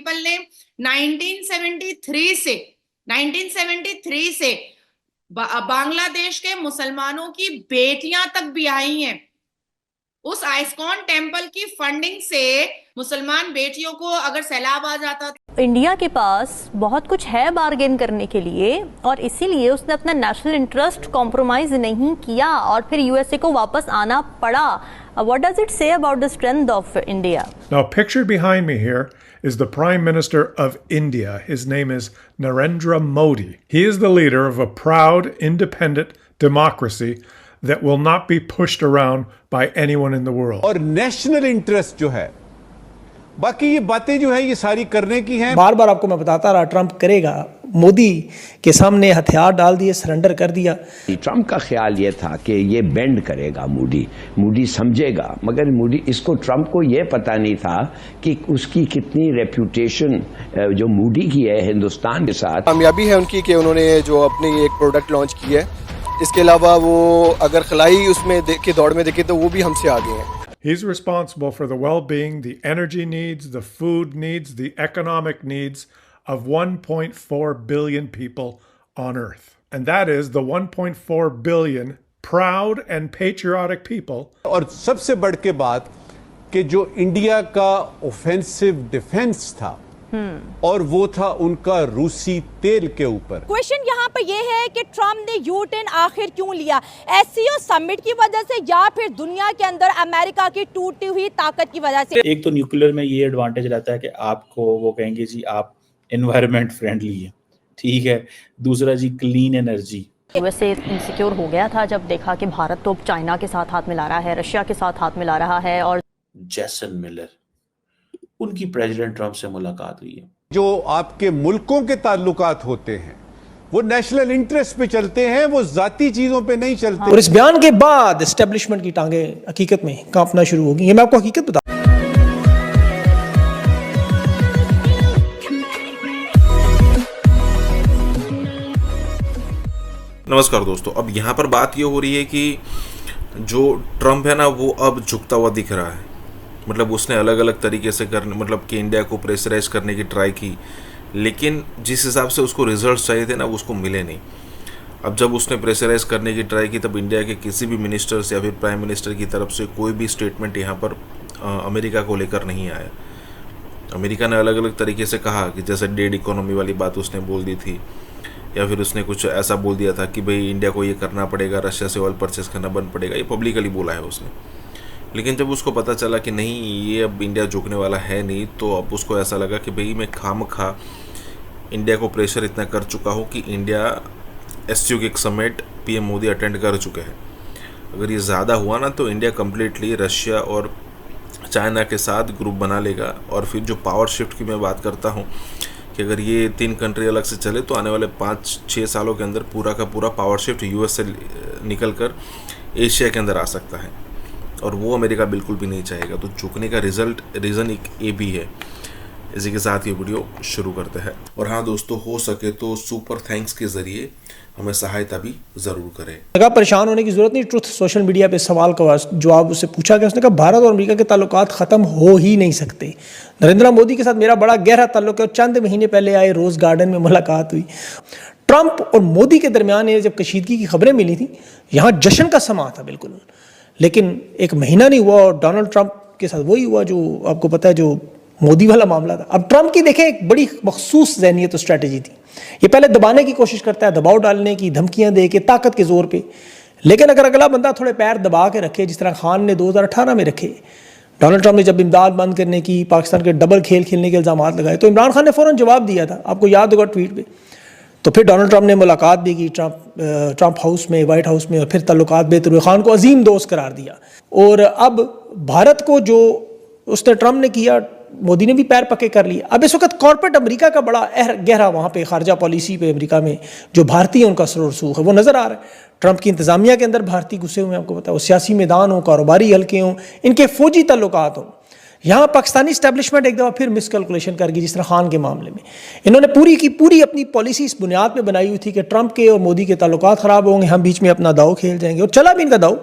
Temple ने 1973 से बांग्लादेश के मुसलमानों की बेटियां तक भी आई हैं। उस आइस्कॉन टेम्पल की फंडिंग से मुसलमान बेटियों को अगर सैलाब आ जाता तो इंडिया के पास बहुत कुछ है बार्गेन करने के लिए, और इसीलिए उसने अपना नेशनल इंटरेस्ट कॉम्प्रोमाइज नहीं किया और फिर यूएसए को वापस आना पड़ा। What does it say about the strength of India? Now, pictured behind me here is the Prime Minister of India. His name is Narendra Modi. He is the leader of a proud, independent democracy that will not be pushed around by anyone in the world. और national interest जो है, बाकी ये बातें जो है ये सारी करने की हैं। बार बार आपको मैं बताता रहा ट्रंप करेगा, मोदी के सामने हथियार डाल दिए, सरेंडर कर दिया। ट्रंप का ख्याल ये था कि ये बेंड करेगा, मोदी समझेगा, मगर मोदी इसको ट्रंप को ये पता नहीं था कि उसकी कितनी रेप्यूटेशन जो मोदी की है हिंदुस्तान के साथ। कामयाबी है उनकी कि उन्होंने जो अपनी एक प्रोडक्ट लॉन्च की है। इसके अलावा वो अगर खलाई उसमें के दौड़ में देखे तो वो भी हमसे आगे हैं। He's responsible for the well-being, the energy needs, the food needs, the economic needs of 1.4 billion people on Earth. And that is the 1.4 billion proud and patriotic people. और सबसे बढ़ के बात कि जो इंडिया का ऑफेंसिव डिफेंस था और वो था उनका रूसी तेल के ऊपर। क्वेश्चन यहाँ पर ये है कि ट्रम्प ने यू टर्न आखिर क्यों लिया? एससीओ समिट की वजह से या फिर दुनिया के अंदर अमेरिका की टूटी हुई ताकत की वजह से? एक तो न्यूक्लियर में ये एडवांटेज रहता है कि आपको वो कहेंगे जी आप एनवायरनमेंट फ्रेंडली है, ठीक है। दूसरा जी क्लीन एनर्जी। यूएसए इनसिक्योर हो गया था जब देखा कि भारत तो चाइना के साथ हाथ मिला रहा है, रशिया के साथ हाथ मिला रहा है। और जैसन मिलर, उनकी प्रेसिडेंट ट्रंप से मुलाकात हुई है। जो आपके मुल्कों के ताल्लुकात होते हैं वो नेशनल इंटरेस्ट पे चलते हैं, वो जाती चीजों पे नहीं चलते। और इस बयान के बाद एस्टेब्लिशमेंट की टांगे हकीकत में कांपना शुरू होगी। ये मैं आपको हकीकत बता। नमस्कार दोस्तों, अब यहाँ पर बात ये हो रही है कि जो ट्रंप है ना वो अब झुकता हुआ दिख रहा है। मतलब उसने अलग अलग तरीके से करने, मतलब कि इंडिया को प्रेशराइज करने की ट्राई की, लेकिन जिस हिसाब से उसको रिजल्ट्स चाहिए थे ना वो उसको मिले नहीं। अब जब उसने प्रेशराइज करने की ट्राई की तब इंडिया के किसी भी मिनिस्टर्स या फिर प्राइम मिनिस्टर की तरफ से कोई भी स्टेटमेंट यहाँ पर अमेरिका को लेकर नहीं आया। अमेरिका ने अलग अलग तरीके से कहा कि जैसे डेड इकोनॉमी वाली बात उसने बोल दी थी, या फिर उसने कुछ ऐसा बोल दिया था कि भाई इंडिया को ये करना पड़ेगा, रशिया से ऑयल परचेस करना बंद पड़ेगा, ये पब्लिकली बोला है उसने। लेकिन जब उसको पता चला कि नहीं ये अब इंडिया झुकने वाला है नहीं, तो अब उसको ऐसा लगा कि भाई मैं खामखा इंडिया को प्रेशर इतना कर चुका हूँ कि इंडिया एससीओ के एक समिट पीएम मोदी अटेंड कर चुके हैं। अगर ये ज़्यादा हुआ ना तो इंडिया कम्प्लीटली रशिया और चाइना के साथ ग्रुप बना लेगा। और फिर जो पावर शिफ्ट की मैं बात करता हूँ कि अगर ये 3 कंट्री अलग से चले तो आने वाले 5-6 सालों के अंदर पूरा का पूरा पावर शिफ्ट यूएस से निकल कर एशिया के अंदर आ सकता है, और वो अमेरिका बिल्कुल भी नहीं चाहेगा। तो झुकने का रीज़न एक ये भी है। इसी के साथ ये वीडियो शुरू करते हैं। और हाँ दोस्तों, हो सके तो सुपर थैंक्स के ज़रिए हमें सहायता भी ज़रूर करें। लगा परेशान होने की ज़रूरत नहीं। ट्रुथ सोशल मीडिया पे सवाल का जवाब उससे पूछा गया, उसने कहा भारत और अमेरिका के ताल्लुकात ख़त्म हो ही नहीं सकते। नरेंद्र मोदी के साथ मेरा बड़ा गहरा ताल्लुक है और चंद महीने पहले आए रोज़ गार्डन में मुलाकात हुई। ट्रंप और मोदी के दरमियान ये जब कशीदगी की खबरें मिली थी, यहाँ जश्न का समा था बिल्कुल। लेकिन एक महीना नहीं हुआ और डोनाल्ड ट्रंप के साथ वही हुआ जो आपको पता है, जो मोदी वाला मामला था। अब ट्रंप की देखें एक बड़ी मखसूस ज़हनियत और स्ट्रैटेजी थी। ये पहले दबाने की कोशिश करता है, दबाव डालने की, धमकियां दे के, ताकत के जोर पे। लेकिन अगर अगला बंदा थोड़े पैर दबा के रखे, जिस तरह खान ने 2018 में रखे, डोनाल्ड ट्रंप ने जब इमदाद बंद करने की, पाकिस्तान के डबल खेल खेलने के इल्ज़ाम लगाए, तो इमरान खान ने फ़ौरन जवाब दिया था, आपको याद होगा ट्वीट पे। तो फिर डोनाल्ड ट्रंप ने मुलाकात भी की ट्रंप हाउस में, वाइट हाउस में, और फिर ताल्लुकात बेहतर हुए, खान को अजीम दोस्त करार दिया। और अब भारत को जो उसने ट्रंप ने किया, मोदी ने भी पैर पक्के कर लिए। अब इस वक्त कॉर्पोरेट अमेरिका का बड़ा गहरा वहाँ पे खारजा पॉलिसी पे अमेरिका में जो भारतीय उनका सर रसूख है वो नज़र आ रहा है। ट्रंप की इंतज़ामिया के अंदर भारतीय घुसे हुए हैं, आपको पता है, वो सियासी मैदान हो, कारोबारी हल्के हों, इनके फौजी ताल्लुकात हों। यहाँ पाकिस्तानी इस्टेब्लिशमेंट एक दफ़ा फिर मिसकैलकुलेशन कर गई, जिस तरह खान के मामले में। इन्होंने पूरी की पूरी अपनी पॉलिसी इस बुनियाद पर बनाई हुई थी कि ट्रंप के और मोदी के ताल्लुकात ख़राब होंगे, हम बीच में अपना दाव खेल जाएंगे, और चला भी इनका दाव।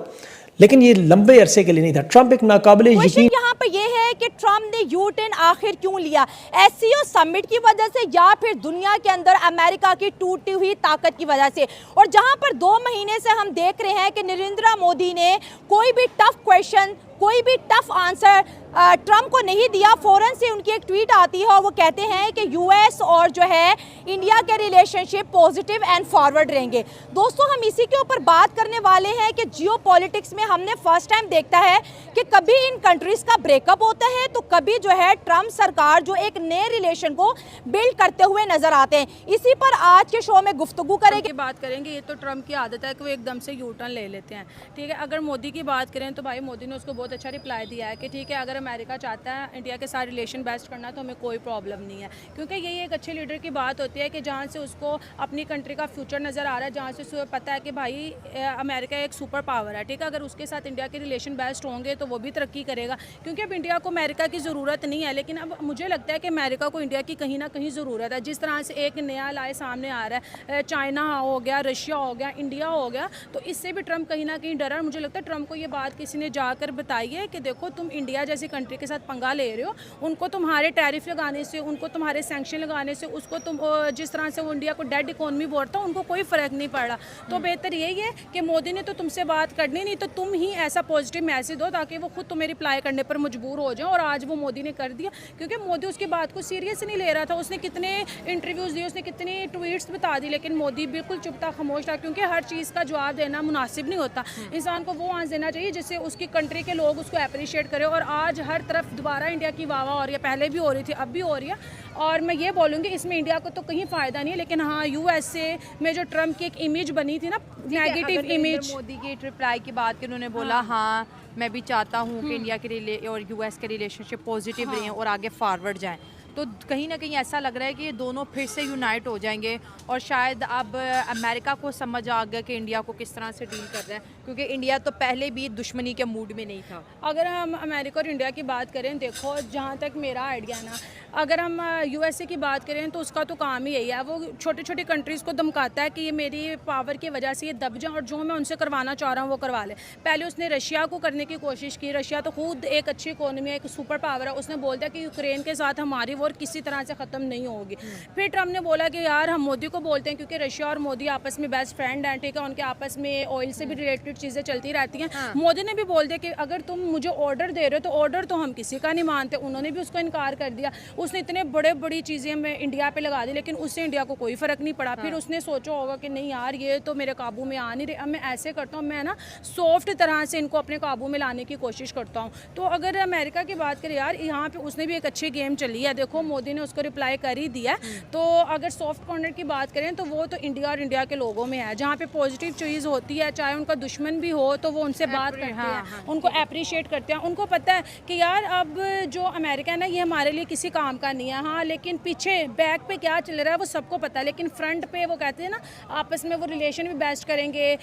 लेकिन ये लंबे अरसे के लिए नहीं था। ट्रंप एक नाकाबिले यकीन यहाँ पर यह है कि ट्रंप ने यू टर्न आखिर क्यों लिया, एससीओ समिट की वजह से या फिर दुनिया के अंदर अमेरिका की टूटी हुई ताकत की वजह से। और जहां पर 2 महीने से हम देख रहे हैं कि नरेंद्र मोदी ने कोई भी टफ क्वेश्चन, कोई भी टफ आंसर ट्रंप को नहीं दिया, फौरन से उनकी एक ट्वीट आती है और वो कहते हैं कि यूएस और जो है इंडिया के रिलेशनशिप पॉजिटिव एंड फॉरवर्ड रहेंगे। दोस्तों, हम इसी के ऊपर बात करने वाले हैं कि जियोपॉलिटिक्स में हमने फर्स्ट टाइम देखता है कि कभी इन कंट्रीज का ब्रेकअप होता है तो कभी जो है ट्रंप सरकार जो एक नए रिलेशन को बिल्ड करते हुए नजर आते हैं। इसी पर आज के शो में गुफ्तगू करेंगे, बात करेंगे। ये तो ट्रंप की आदत है कि वो एकदम से यू टर्न ले लेते हैं, ठीक है। अगर मोदी की बात करें तो भाई मोदी ने उसको बहुत अच्छा रिप्लाई दिया है कि ठीक है, अगर अमेरिका चाहता है इंडिया के साथ रिलेशन बेस्ट करना तो हमें कोई प्रॉब्लम नहीं है, क्योंकि यही एक अच्छे लीडर की बात होती है कि जहाँ से उसको अपनी कंट्री का फ्यूचर नज़र आ रहा है, जहाँ से उसको पता है कि भाई अमेरिका एक सुपर पावर है, ठीक है। अगर उसके साथ इंडिया के रिलेशन बेस्ट होंगे तो वो भी तरक्की करेगा, क्योंकि अब इंडिया को अमेरिका की ज़रूरत नहीं है, लेकिन अब मुझे लगता है कि अमेरिका को इंडिया की कहीं ना कहीं ज़रूरत है। जिस तरह से एक नया लाए सामने आ रहा है, चाइना हो गया, रशिया हो गया, इंडिया हो गया, तो इससे भी ट्रंप कहीं ना कहीं डरा है। मुझे लगता है ट्रंप को ये बात किसी ने जाकर बताई है कि देखो तुम इंडिया जैसी कंट्री के साथ पंगा ले रहे हो, उनको तुम्हारे टैरिफ लगाने से, उनको तुम्हारे सैंक्शन लगाने से, उसको तुम जिस तरह से वो इंडिया को डेड इकोनॉमी बोलता है उनको कोई फ़र्क नहीं पड़ रहा। तो बेहतर यही है कि मोदी ने तो तुमसे बात करनी नहीं, तो तुम ही ऐसा पॉजिटिव मैसेज दो ताकि वो खुद तुम्हें रिप्लाई करने पर मजबूर हो जाए। और आज वो मोदी ने कर दिया, क्योंकि मोदी उसकी बात को सीरियस नहीं ले रहा था। उसने कितने इंटरव्यूज़ दिए, उसने कितनी ट्वीट्स बता दी, लेकिन मोदी बिल्कुल चुप था, खामोश था, क्योंकि हर चीज़ का जवाब देना मुनासिब नहीं होता। इंसान को वो आंसर देना चाहिए जिससे उसकी कंट्री के लोग उसको अप्रिशिएट करें। और आज हर तरफ दोबारा इंडिया की वाह हो रही है, पहले भी हो रही थी, अब भी हो रही है। और मैं ये बोलूँगी इसमें इंडिया को तो कहीं फ़ायदा नहीं है, लेकिन हाँ यूएसए में जो ट्रंप की एक इमेज बनी थी ना, नेगेटिव इमेज। मोदी की रिप्लाई की बात की उन्होंने बोला हाँ मैं भी चाहता हूँ कि इंडिया के और यूएस के रिलेशनशिप पॉजिटिव रहें और आगे फॉरवर्ड जाएं, तो कहीं ना कहीं ऐसा लग रहा है कि ये दोनों फिर से यूनाइट हो जाएंगे। और शायद अब अमेरिका को समझ आ गया कि इंडिया को किस तरह से डील कर रहा है, क्योंकि इंडिया तो पहले भी दुश्मनी के मूड में नहीं था। अगर हम अमेरिका और इंडिया की बात करें, देखो जहाँ तक मेरा आइडिया ना, अगर हम यूएसए की बात करें तो उसका तो काम ही यही है, वो छोटी छोटी कंट्रीज़ को धमकाता है कि ये मेरी पावर की वजह से ये दब जाए और जो मैं उनसे करवाना चाह रहा हूँ वो करवा ले। पहले उसने रशिया को करने की कोशिश की, रशिया तो खुद एक अच्छी इकोनॉमी है, एक सुपर पावर है, उसने बोल दिया कि यूक्रेन के साथ हमारी वॉर किसी तरह से ख़त्म नहीं होगी। फिर ट्रंप ने बोला कि यार हम मोदी को बोलते हैं, क्योंकि रशिया और मोदी आपस में बेस्ट फ्रेंड हैं, ठीक है, उनके आपस में ऑयल से भी रिलेटेड चीज़ें चलती रहती हैं। मोदी ने भी बोल दिया कि अगर तुम मुझे ऑर्डर दे रहे हो तो ऑर्डर तो हम किसी का नहीं मानते, उन्होंने भी उसको इनकार कर दिया। उसने इतने बड़ी चीज़ें में इंडिया पे लगा दी, लेकिन उससे इंडिया को कोई फ़र्क नहीं पड़ा। फिर उसने सोचा होगा कि नहीं यार ये तो मेरे काबू में आ नहीं रहे, अब मैं ऐसे करता हूँ, मैं ना सॉफ्ट तरह से इनको अपने काबू में लाने की कोशिश करता हूँ। तो अगर अमेरिका की बात करें यार, यहाँ पे उसने भी एक अच्छी गेम चली है, देखो मोदी ने उसको रिप्लाई कर ही दिया। तो अगर सॉफ्ट कॉर्नर की बात करें तो वो तो इंडिया और इंडिया के लोगों में है, जहाँ पे पॉजिटिव चीज़ होती है, चाहे उनका दुश्मन भी हो तो वो उनसे बात करते हैं, उनको अप्रिशिएट करते हैं। उनको पता है कि यार अब जो अमेरिका है ना ये हमारे लिए किसी काम का नहीं है। हाँ, लेकिन पीछे बैक पे क्या चल रहा है वो सबको पता है, लेकिन फ्रंट पे वो कहते हैं ना आपस में वो रिलेशन भी बेस्ट करेंगे,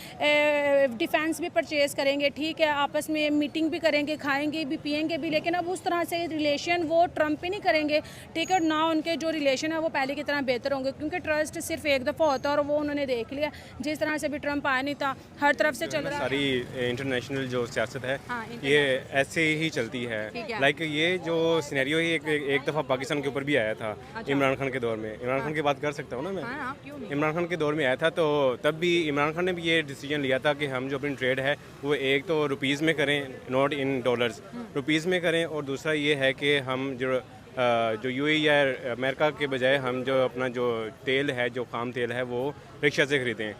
डिफेंस भी परचेज करेंगे, ठीक है, आपस में मीटिंग भी करेंगे, खाएंगे भी पिएंगे भी, लेकिन अब उस तरह से रिलेशन वो ट्रंप ही नहीं करेंगे, ठीक है। और ना उनके जो रिलेशन है वो पहले की तरह बेहतर होंगे, क्योंकि ट्रस्ट सिर्फ एक दफ़ा होता है और वो उन्होंने देख लिया। जिस तरह से भी ट्रंप आया नहीं था, हर तरफ से चल रहा है। सारी इंटरनेशनल जो सियासत है ये ऐसे ही चलती है। लाइक ये जो सिनेरियो ही एक दफ़ा पाकिस्तान के ऊपर भी आया था। इमरान खान के दौर में, इमरान खान की बात कर सकता हूँ ना मैं। इमरान खान के दौर में आया था, तो तब भी इमरान खान ने भी ये डिसीजन लिया था कि हम जो अपनी ट्रेड है वो एक तो रुपीज़ में करें, नॉट इन डॉलर्स, रुपीज़ में करें, और दूसरा ये है कि हम जो यूएई या अमेरिका के बजाय हम जो अपना जो तेल है, जो खाम तेल है वो रशिया से ख़रीदें।